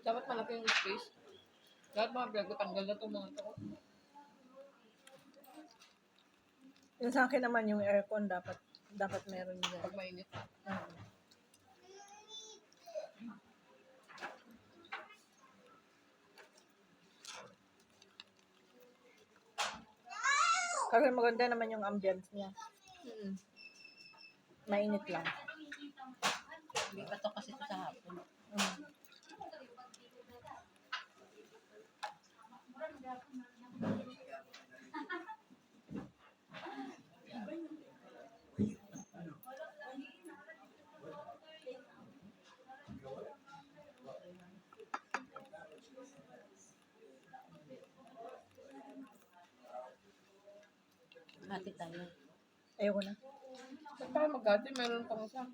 Dapat malaki yung space. Dapat mga vlog, tanggal na itong mga ito. Yung sa akin naman yung aircon dapat meron yan. Pag mainit. Kasi maganda naman yung ambience niya. Mainit lang. Hindi pa to kasi ito sa hapon. Hati tayo. Ayoko na. Ba't tayo mag-hati? Meron pang isa.